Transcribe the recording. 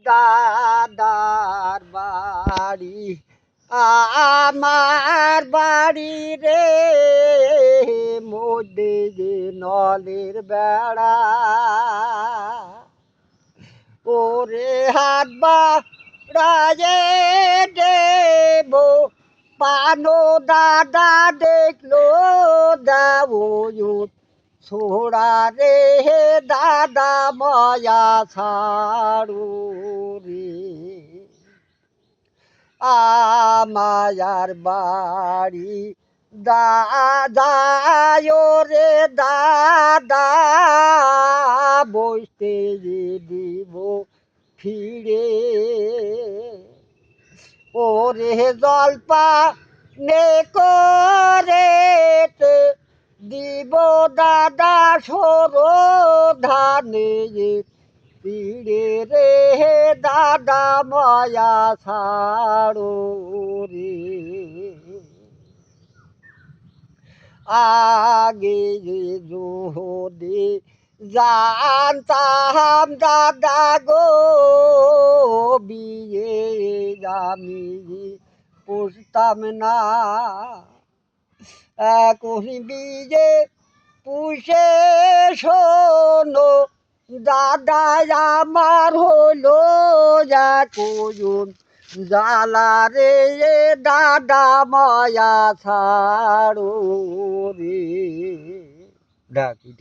দাদার বাড়ি আমার বাড়ি রে মধ্যে যে নলের বেড়া ওরে হাত বাড়ায়ে দেব পানো দাদা দেখলো দাও ছোড়া রে দাদা ময়া ছাড়ু রে আমায়ার বাড়ি দাদায় রে দাদা বসতে দিব ফিরে ওরে জলপা নে করে দিব দাদা সরো ধানে পিড়ে রে দাদা ময়া ছাড়ো রে আগে যদি জানতাম দাদা গো বিয়ে আমি পুষতাম না এখন বিয়ে পুষে শোনো দাদা আমার হলো যা কোন জ্বালা রে দাদা মায়া ছাড়ো রে ডাকি